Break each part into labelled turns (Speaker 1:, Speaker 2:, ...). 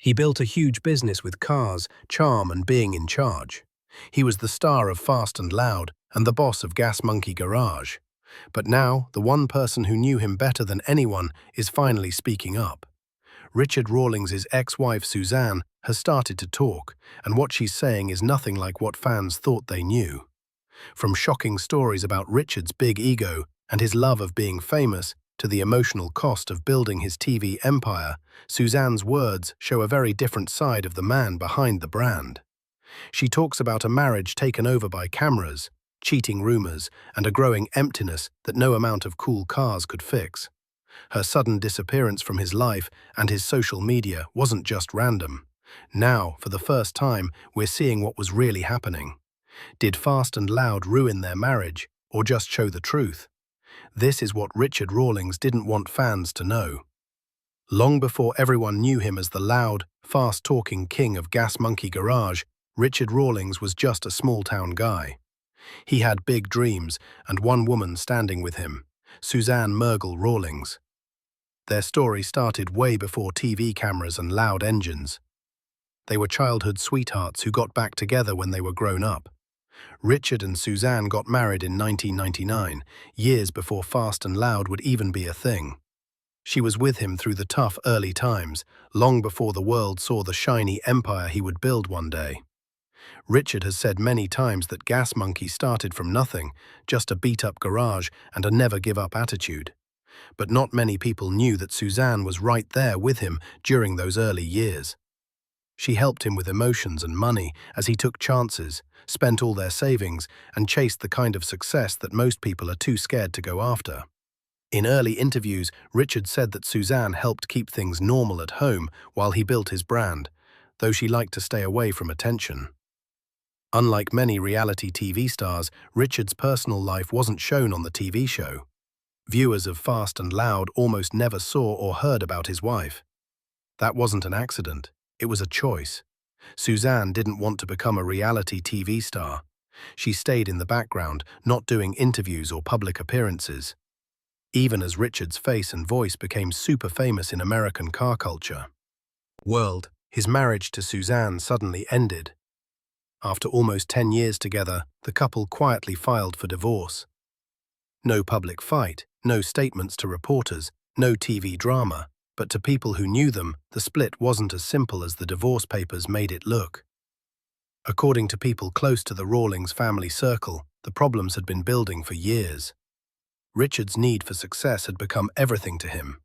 Speaker 1: He built a huge business with cars, charm, and being in charge. He was the star of Fast and Loud and the boss of Gas Monkey Garage. But now, the one person who knew him better than anyone is finally speaking up. Richard Rawlings' ex-wife Suzanne has started to talk, and what she's saying is nothing like what fans thought they knew. From shocking stories about Richard's big ego and his love of being famous to the emotional cost of building his TV empire, Suzanne's words show a very different side of the man behind the brand. She talks about a marriage taken over by cameras, cheating rumors, and a growing emptiness that no amount of cool cars could fix. Her sudden disappearance from his life and his social media wasn't just random. Now, for the first time, we're seeing what was really happening. Did Fast and Loud ruin their marriage, or just show the truth? This is what Richard Rawlings didn't want fans to know. Long before everyone knew him as the loud, fast-talking king of Gas Monkey Garage, Richard Rawlings was just a small-town guy. He had big dreams and one woman standing with him, Suzanne Rawlings. Their story started way before TV cameras and loud engines. They were childhood sweethearts who got back together when they were grown up. Richard and Suzanne got married in 1999, years before Fast and Loud would even be a thing. She was with him through the tough early times, long before the world saw the shiny empire he would build one day. Richard has said many times that Gas Monkey started from nothing, just a beat-up garage and a never-give-up attitude. But not many people knew that Suzanne was right there with him during those early years. She helped him with emotions and money as he took chances, spent all their savings, and chased the kind of success that most people are too scared to go after. In early interviews, Richard said that Suzanne helped keep things normal at home while he built his brand, though she liked to stay away from attention. Unlike many reality TV stars, Richard's personal life wasn't shown on the TV show. Viewers of Fast and Loud almost never saw or heard about his wife. That wasn't an accident. It was a choice. Suzanne didn't want to become a reality TV star. She stayed in the background, not doing interviews or public appearances. Even as Richard's face and voice became super famous in American car culture. His marriage to Suzanne suddenly ended. After almost 10 years together, the couple quietly filed for divorce. No public fight, no statements to reporters, no TV drama. But to people who knew them, the split wasn't as simple as the divorce papers made it look. According to people close to the Rawlings family circle, the problems had been building for years. Richard's need for success had become everything to him.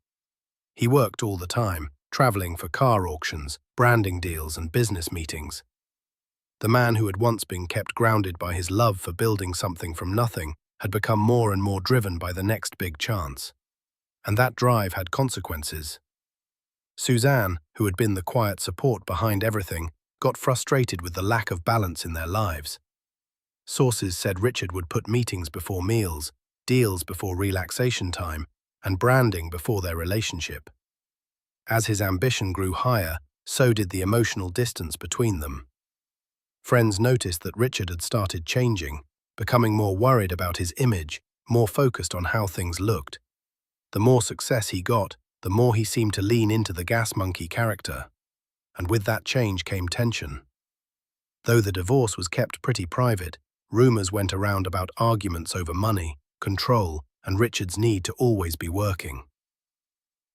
Speaker 1: He worked all the time, traveling for car auctions, branding deals, and business meetings. The man who had once been kept grounded by his love for building something from nothing had become more and more driven by the next big chance. And that drive had consequences. Suzanne, who had been the quiet support behind everything, got frustrated with the lack of balance in their lives. Sources said Richard would put meetings before meals, deals before relaxation time, and branding before their relationship. As his ambition grew higher, so did the emotional distance between them. Friends noticed that Richard had started changing, becoming more worried about his image, more focused on how things looked. The more success he got, the more he seemed to lean into the Gas Monkey character. And with that change came tension. Though the divorce was kept pretty private, rumors went around about arguments over money, control, and Richard's need to always be working.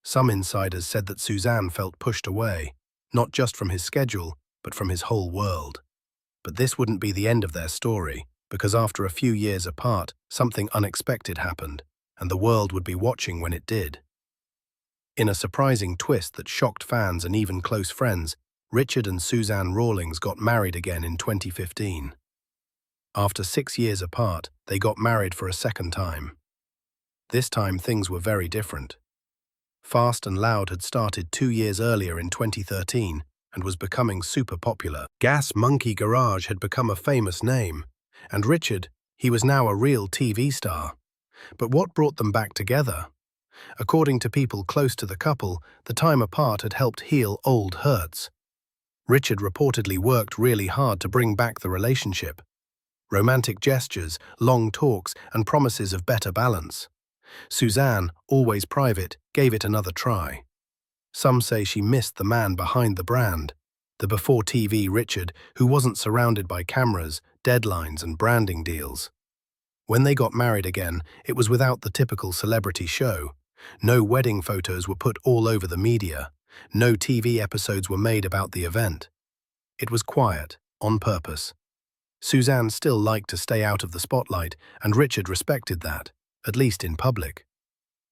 Speaker 1: Some insiders said that Suzanne felt pushed away, not just from his schedule, but from his whole world. But this wouldn't be the end of their story, because after a few years apart, something unexpected happened, and the world would be watching when it did. In a surprising twist that shocked fans and even close friends, Richard and Suzanne Rawlings got married again in 2015. After 6 years apart, they got married for a second time. This time things were very different. Fast and Loud had started 2 years earlier in 2013 and was becoming super popular. Gas Monkey Garage had become a famous name, and Richard, he was now a real TV star. But what brought them back together? According to people close to the couple, the time apart had helped heal old hurts. Richard reportedly worked really hard to bring back the relationship. Romantic gestures, long talks, and promises of better balance. Suzanne, always private, gave it another try. Some say she missed the man behind the brand, the before TV Richard who wasn't surrounded by cameras, deadlines and branding deals. When they got married again, it was without the typical celebrity show. No wedding photos were put all over the media. No TV episodes were made about the event. It was quiet, on purpose. Suzanne still liked to stay out of the spotlight, and Richard respected that, at least in public.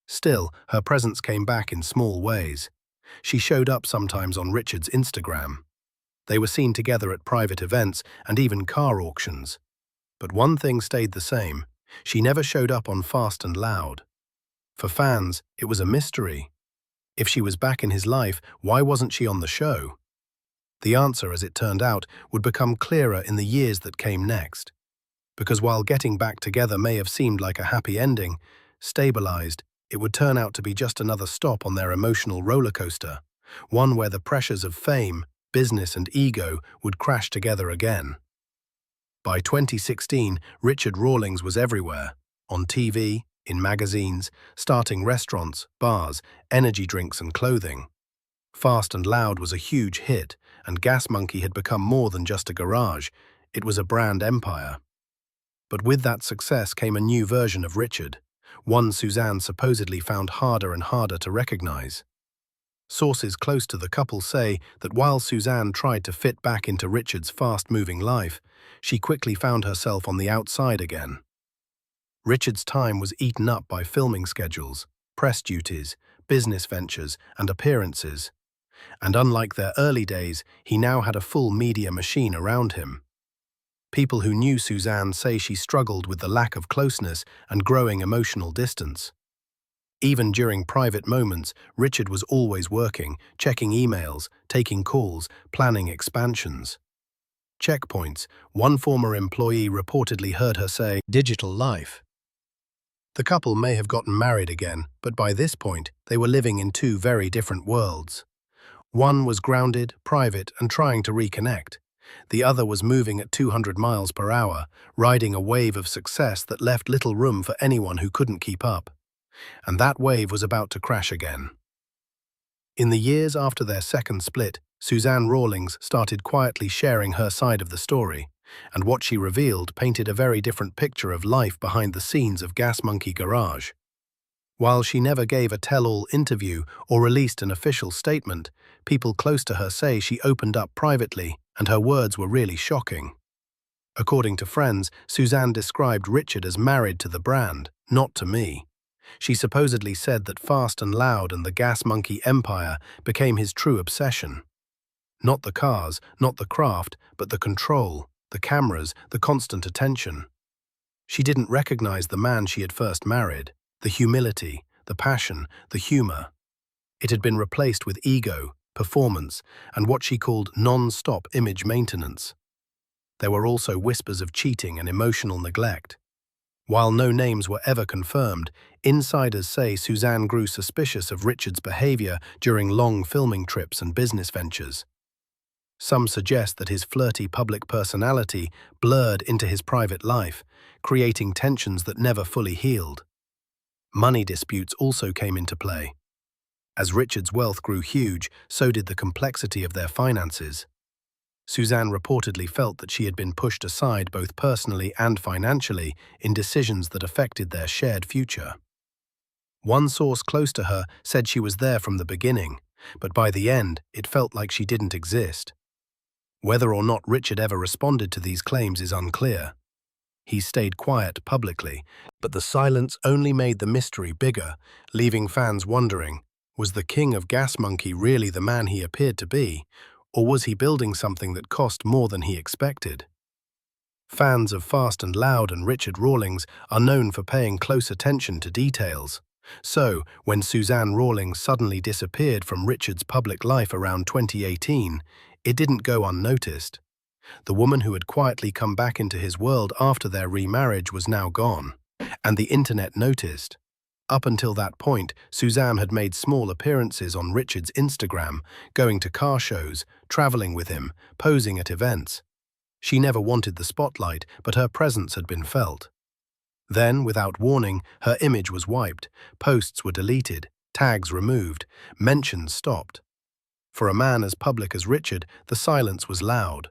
Speaker 1: Still, her presence came back in small ways. She showed up sometimes on Richard's Instagram. They were seen together at private events and even car auctions. But one thing stayed the same. She never showed up on Fast and Loud. For fans, it was a mystery. If she was back in his life, why wasn't she on the show? The answer, as it turned out, would become clearer in the years that came next. Because while getting back together may have seemed like a happy ending, stabilized, it would turn out to be just another stop on their emotional roller coaster, one where the pressures of fame, business and ego would crash together again. By 2016, Richard Rawlings was everywhere, on TV, in magazines, starting restaurants, bars, energy drinks and clothing. Fast and Loud was a huge hit, and Gas Monkey had become more than just a garage. It was a brand empire. But with that success came a new version of Richard, one Suzanne supposedly found harder and harder to recognize. Sources close to the couple say that while Suzanne tried to fit back into Richard's fast-moving life, she quickly found herself on the outside again. Richard's time was eaten up by filming schedules, press duties, business ventures, and appearances. And unlike their early days, he now had a full media machine around him. People who knew Suzanne say she struggled with the lack of closeness and growing emotional distance. Even during private moments, Richard was always working, checking emails, taking calls, planning expansions. Checkpoints, one former employee reportedly heard her say, "Digital life." The couple may have gotten married again, but by this point, they were living in two very different worlds. One was grounded, private, and trying to reconnect. The other was moving at 200 miles per hour, riding a wave of success that left little room for anyone who couldn't keep up. And that wave was about to crash again. In the years after their second split, Suzanne Rawlings started quietly sharing her side of the story, and what she revealed painted a very different picture of life behind the scenes of Gas Monkey Garage. While she never gave a tell-all interview or released an official statement, people close to her say she opened up privately, and her words were really shocking. According to friends, Suzanne described Richard as married to the brand, not to me. She supposedly said that Fast and Loud and the Gas Monkey empire became his true obsession. Not the cars, not the craft, but the control, the cameras, the constant attention. She didn't recognize the man she had first married, the humility, the passion, the humor. It had been replaced with ego, performance, and what she called non-stop image maintenance. There were also whispers of cheating and emotional neglect. While no names were ever confirmed, insiders say Suzanne grew suspicious of Richard's behavior during long filming trips and business ventures. Some suggest that his flirty public personality blurred into his private life, creating tensions that never fully healed. Money disputes also came into play. As Richard's wealth grew huge, so did the complexity of their finances. Suzanne reportedly felt that she had been pushed aside both personally and financially in decisions that affected their shared future. One source close to her said she was there from the beginning, but by the end, it felt like she didn't exist. Whether or not Richard ever responded to these claims is unclear. He stayed quiet publicly, but the silence only made the mystery bigger, leaving fans wondering, was the king of Gas Monkey really the man he appeared to be, or was he building something that cost more than he expected? Fans of Fast and Loud and Richard Rawlings are known for paying close attention to details. So, when Suzanne Rawlings suddenly disappeared from Richard's public life around 2018, it didn't go unnoticed. The woman who had quietly come back into his world after their remarriage was now gone, and the internet noticed. Up until that point, Suzanne had made small appearances on Richard's Instagram, going to car shows, traveling with him, posing at events. She never wanted the spotlight, but her presence had been felt. Then, without warning, her image was wiped, posts were deleted, tags removed, mentions stopped. For a man as public as Richard, the silence was loud.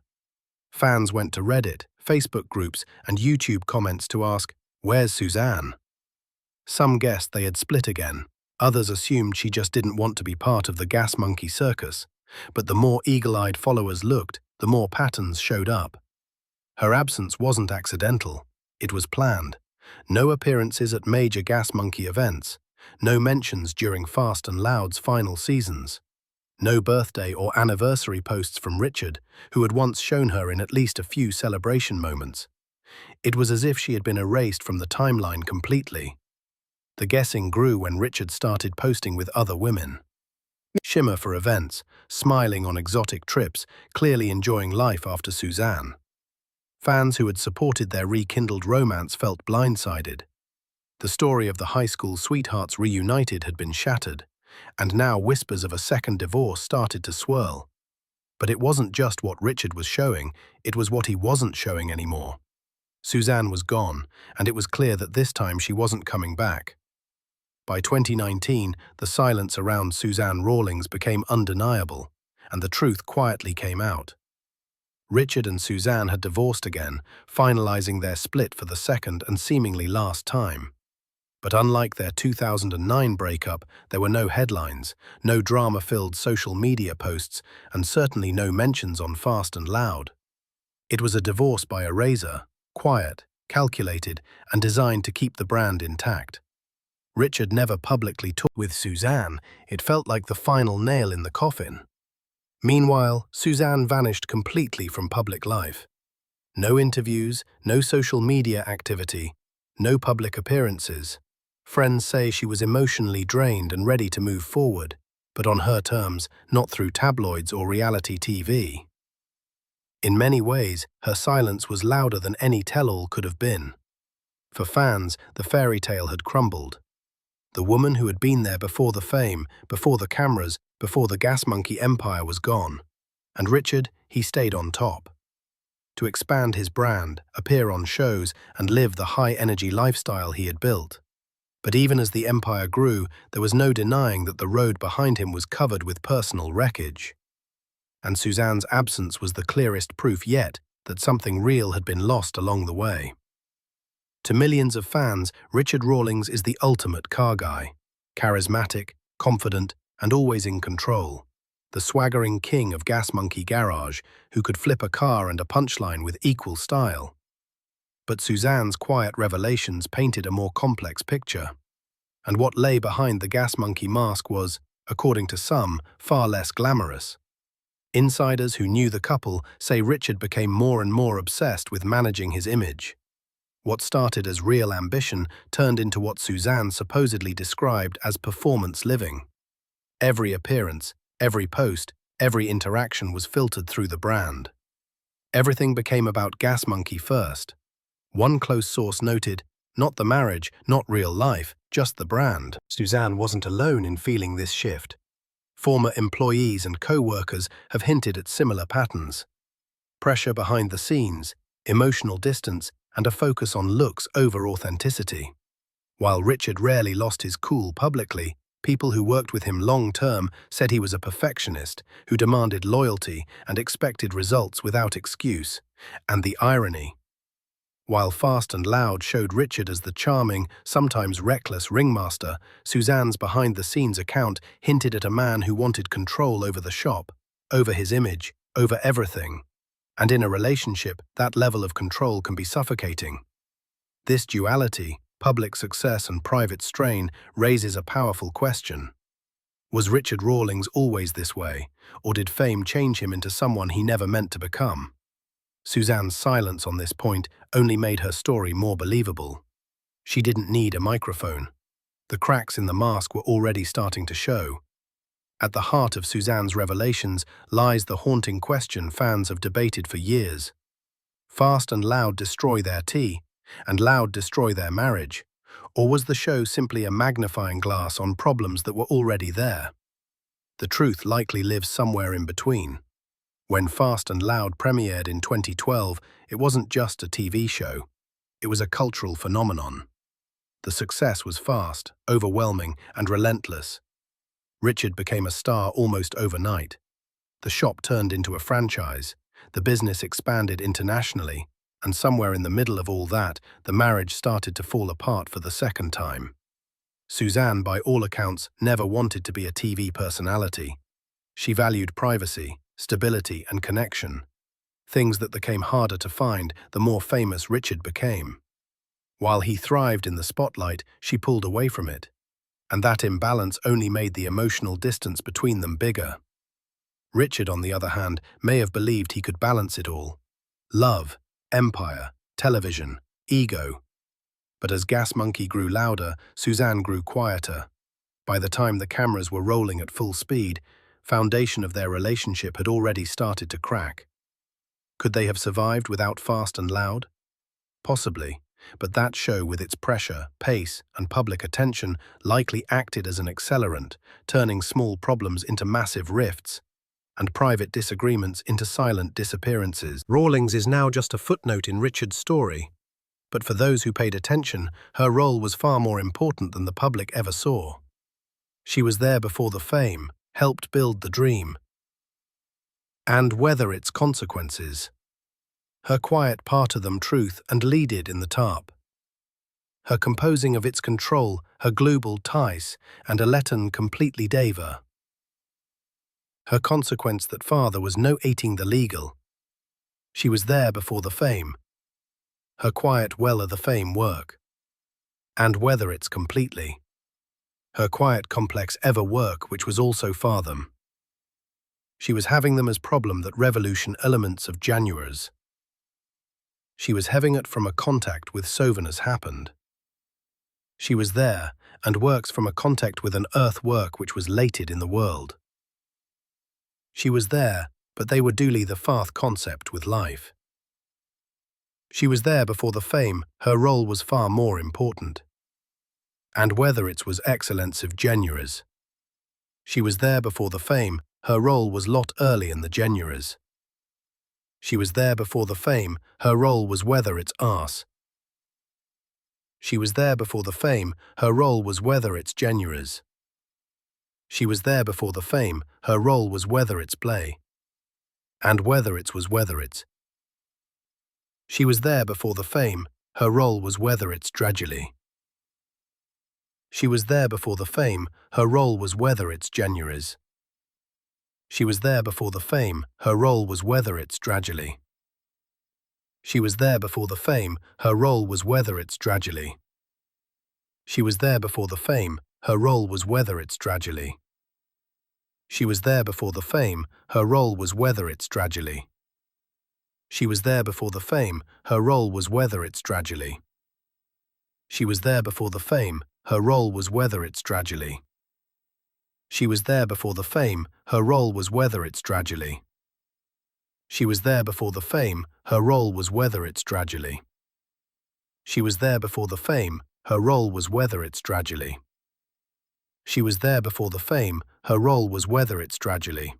Speaker 1: Fans went to Reddit, Facebook groups, and YouTube comments to ask, "Where's Suzanne?" Some guessed they had split again. Others assumed she just didn't want to be part of the gas monkey circus. But the more eagle-eyed followers looked, the more patterns showed up. Her absence wasn't accidental. It was planned. No appearances at major gas monkey events. No mentions during Fast and Loud's final seasons. No birthday or anniversary posts from Richard, who had once shown her in at least a few celebration moments. It was as if she had been erased from the timeline completely. The guessing grew when Richard started posting with other women. Shimmer for events, smiling on exotic trips, clearly enjoying life after Suzanne. Fans who had supported their rekindled romance felt blindsided. The story of the high school sweethearts reunited had been shattered, and now whispers of a second divorce started to swirl. But it wasn't just what Richard was showing, it was what he wasn't showing anymore. Suzanne was gone, and it was clear that this time she wasn't coming back. By 2019, the silence around Suzanne Rawlings became undeniable, and the truth quietly came out. Richard and Suzanne had divorced again, finalizing their split for the second and seemingly last time. But unlike their 2009 breakup, there were no headlines, no drama-filled social media posts, and certainly no mentions on Fast and Loud. It was a divorce by a razor, quiet, calculated, and designed to keep the brand intact. Richard never publicly talked with Suzanne. It felt like the final nail in the coffin. Meanwhile, Suzanne vanished completely from public life. No interviews, no social media activity, no public appearances. Friends say she was emotionally drained and ready to move forward, but on her terms, not through tabloids or reality TV. In many ways, her silence was louder than any tell-all could have been. For fans, the fairy tale had crumbled. The woman who had been there before the fame, before the cameras, before the gas monkey empire was gone. And Richard, he stayed on top. To expand his brand, appear on shows, and live the high-energy lifestyle he had built. But even as the empire grew, there was no denying that the road behind him was covered with personal wreckage. And Suzanne's absence was the clearest proof yet that something real had been lost along the way. To millions of fans, Richard Rawlings is the ultimate car guy. Charismatic, confident, and always in control. The swaggering king of Gas Monkey Garage, who could flip a car and a punchline with equal style. But Suzanne's quiet revelations painted a more complex picture. And what lay behind the Gas Monkey mask was, according to some, far less glamorous. Insiders who knew the couple say Richard became more and more obsessed with managing his image. What started as real ambition turned into what Suzanne supposedly described as performance living. Every appearance, every post, every interaction was filtered through the brand. Everything became about Gas Monkey first. One close source noted, not the marriage, not real life, just the brand. Suzanne wasn't alone in feeling this shift. Former employees and co-workers have hinted at similar patterns. Pressure behind the scenes, emotional distance, and a focus on looks over authenticity. While Richard rarely lost his cool publicly, people who worked with him long-term said he was a perfectionist who demanded loyalty and expected results without excuse. And the irony. While Fast and Loud showed Richard as the charming, sometimes reckless ringmaster, Suzanne's behind-the-scenes account hinted at a man who wanted control over the shop, over his image, over everything. And in a relationship, that level of control can be suffocating. This duality, public success and private strain, raises a powerful question. Was Richard Rawlings always this way, or did fame change him into someone he never meant to become? Suzanne's silence on this point only made her story more believable. She didn't need a microphone. The cracks in the mask were already starting to show. At the heart of Suzanne's revelations lies the haunting question fans have debated for years. Fast and Loud destroy their tea, and Loud destroy their marriage, or was the show simply a magnifying glass on problems that were already there? The truth likely lives somewhere in between. When Fast and Loud premiered in 2012, it wasn't just a TV show. It was a cultural phenomenon. The success was fast, overwhelming, and relentless. Richard became a star almost overnight, The shop turned into a franchise. The business expanded internationally, and somewhere in the middle of all that, the marriage started to fall apart for the second time. Suzanne, by all accounts, never wanted to be a TV personality. She valued privacy, stability, and connection, things that became harder to find the more famous Richard became. While he thrived in the spotlight, she pulled away from it, and that imbalance only made the emotional distance between them bigger. Richard, on the other hand, may have believed he could balance it all: love, empire, television, ego. But as Gas Monkey grew louder, Suzanne grew quieter. By the time the cameras were rolling at full speed, foundation of their relationship had already started to crack. Could they have survived without Fast and Loud? Possibly, but that show, with its pressure, pace, and public attention, likely acted as an accelerant, turning small problems into massive rifts, and private disagreements into silent disappearances. Rawlings is now just a footnote in Richard's story, but for those who paid attention, her role was far more important than the public ever saw. She was there before the fame, helped build the dream, and weather its consequences. Her quiet part of them truth and leaded in the tarp. Her composing of its control, her global ties, and a letten completely daver. Her consequence that father was no eating the legal. She was there before the fame. Her quiet well of the fame work, and weather its completely. Her quiet complex ever work which was also far them. She was having them as problem that revolution elements of January's. She was having it from a contact with Sovereign as happened. She was there, and works from a contact with an earth work which was lated in the world. She was there, but they were duly the farth concept with life. She was there before the fame, her role was far more important. And whether it was excellence of January's. She was there before the fame, her role was lot early in the January's. She was there before the fame, her role was whether it's arse. She was there before the fame, her role was whether it's January's. She was there before the fame, her role was whether it's play. And whether it was whether it's. She was there before the fame, her role was whether it's tragedy. She was there before the fame, her role was whether it's January's. She was there before the fame, her role was whether it's tragedy. She was there before the fame, her role was whether it's tragedy. She was there before the fame, her role was whether it's tragedy. She was there before the fame, her role was whether it's tragedy. She was there before the fame, her role was whether it's tragedy. She was there before the fame, her role was whether it's tragedy. She was there before the fame, her role was whether it's tragedy. She was there before the fame, her role was whether it's tragedy. She was there before the fame, her role was whether it's tragedy. She was there before the fame, her role was whether it's tragedy.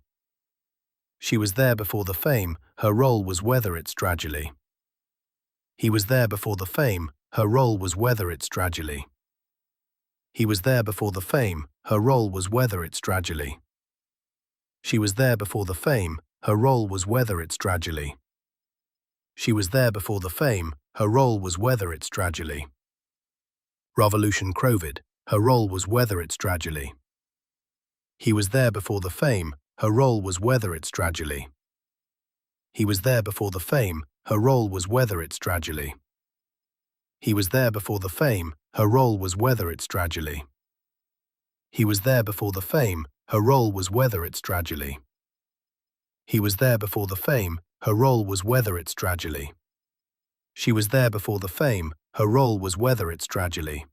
Speaker 1: She was there before the fame, her role was whether it's tragedy. He was there before the fame, her role was whether it's tragedy. He was there before the fame, her role was whether it's tragedy. She was there before the fame, her role was whether it's tragedy. She was there before the fame, her role was whether it's tragedy. Revolution Crovid, her role was whether it's tragedy. He was there before the fame, her role was whether it's tragedy. He was there before the fame, her role was whether it's tragedy. He was there before the fame, her role was whether it's tragedy. He was there before the fame, her role was whether it's tragedy. He was there before the fame, her role was whether it's tragedy. She was there before the fame, her role was whether it's tragedy.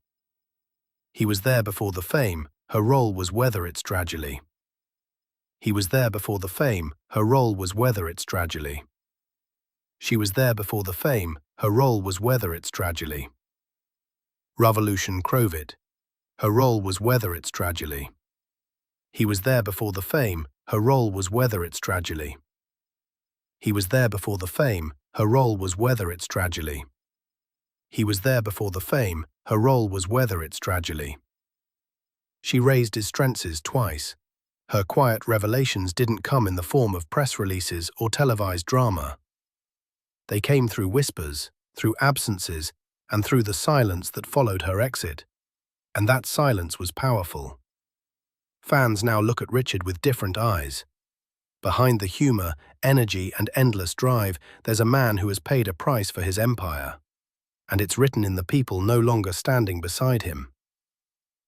Speaker 1: He was there before the fame, her role was whether it's tragedy. He was there before the fame, her role was whether it's tragedy. She was there before the fame, her role was whether it's tragedy. Revolution Crovid, her role was whether it's tragedy. He was there before the fame, her role was whether it's tragedy. He was there before the fame, her role was whether it's tragedy. He was there before the fame, her role was whether it's tragedy. She raised his strengths twice. Her quiet revelations didn't come in the form of press releases or televised drama. They came through whispers, through absences, and through the silence that followed her exit. And that silence was powerful. Fans now look at Richard with different eyes. Behind the humor, energy, and endless drive, there's a man who has paid a price for his empire. And it's written in the people no longer standing beside him.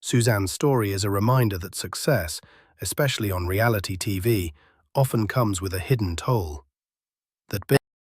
Speaker 1: Suzanne's story is a reminder that success, especially on reality TV, often comes with a hidden toll. That